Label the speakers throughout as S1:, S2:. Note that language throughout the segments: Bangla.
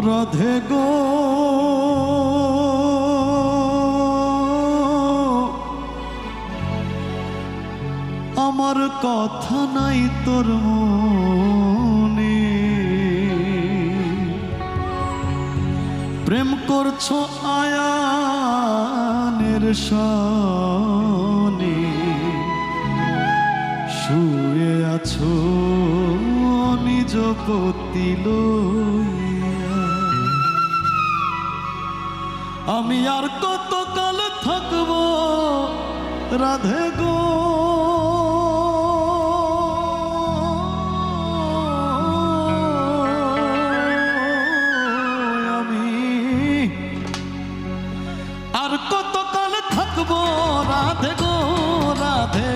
S1: রাধে গো আমার কথা নাই তোর মনে, প্রেম করছো আয়ানের সনে, শুয়ে আছো নিজ পতি লইয়া। আমি আর কতকাল থাকবো রাধে গো, আমি আর কতকাল থাকবো রাধে গো, রাধে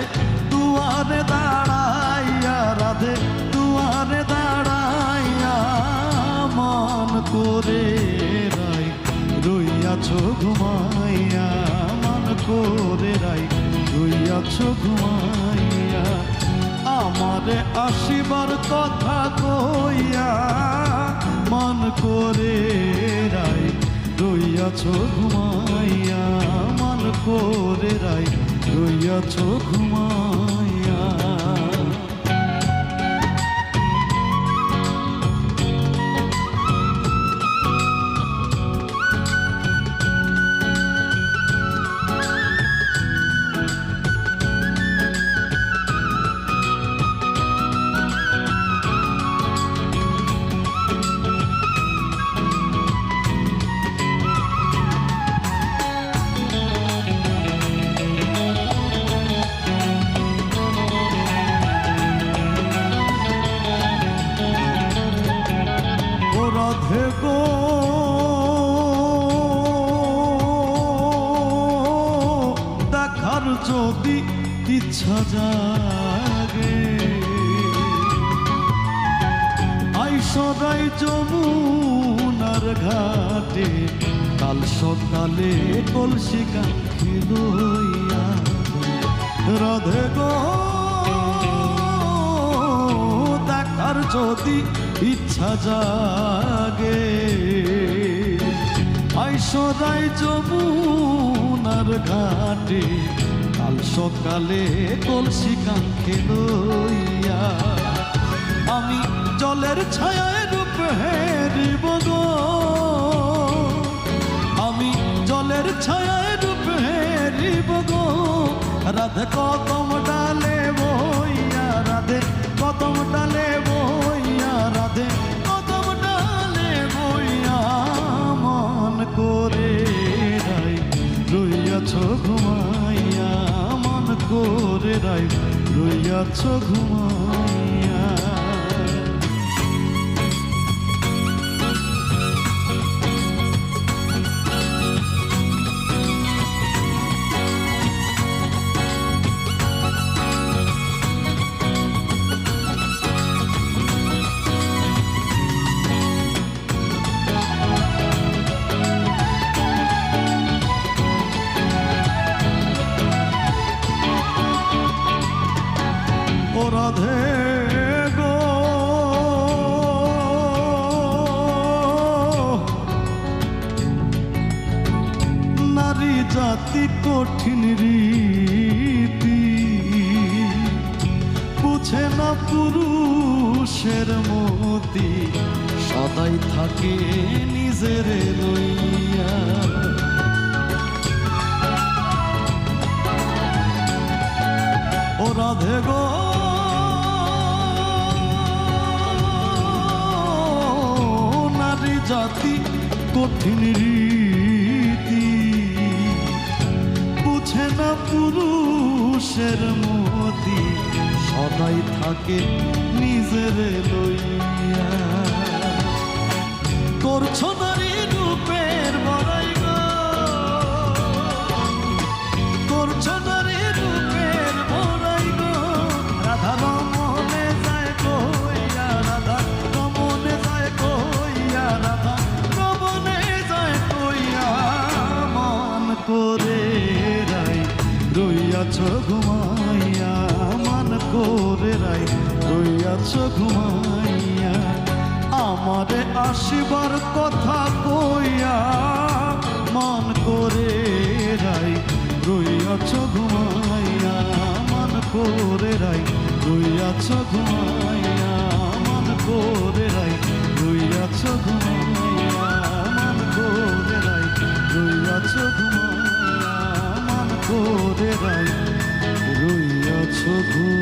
S1: দুয়ারে দাঁড়াইয়া, রাধে দুয়ারে দাঁড়াইয়া মন করে রাই রইয়াছো ঘুমাইয়া, মন করে রাই রইয়াছো ঘুমাইয়া। আমারে আসিবার কথা কইয়া মন করে রাই রইয়াছো ঘুমাইয়া, মন করে রাই রইয়াছো ঘুমাইয়া। রাধে গো দেখার যদি ইচ্ছা জাগে, আইসরাই যমুনার ঘাটে কাল সকালে কলসি কাঁখি লইয়া। রাধে গো দেখার যদি ইচ্ছা জাগে, আইসরাই যমুনার ঘাটে কাল সকালে কলসি কাঁখে লইয়া। আমি জলের ছায়ায় রূপ হেরিব গো, আমি জলের ছায়ায় রূপ হেরিব গো, রাধে কদম ডালে বইয়া, রাধে কদম ডালে বইয়া, রাধে কদম ডালে বইয়া মন করে রাই রইয়াছো ঘুমাইয়া, মন করে রাই রইয়াছো ঘুমাইয়া। রাধে গো নারী জাতি কঠিন রীতি, বুঝে না পুরুষের মতি, সদাই থাকে নিজের লইয়া। ও রাধে গো জাতি কঠিন রীতি, বুঝে না পুরুষের মতি, সদাই থাকে নিজের লইয়া। করছো নারী রূপের বড়াই গো, করছো নারী রূপের বড়াই গো, রাধা রমনে যায় কইয়া, রাধা রমনে যায় কইয়া, রাধা রমনে যায় কইয়া মন করে রাই রইয়াছো ঘুমাইয়া, মন করে রাই রইয়াছো ঘুমাইয়া। আমারে আসিবার কথা কইয়া মন করে রাই রইয়াছ ঘুমাইয়া মন করে রাই রইয়াছ ঘুমাইয়া মন করে রাই রইয়াছ ঘুমাইয়া মন করে রাই রইয়াছ ঘুমাইয়া মন করে রাই রইয়াছ ঘুমাইয়া।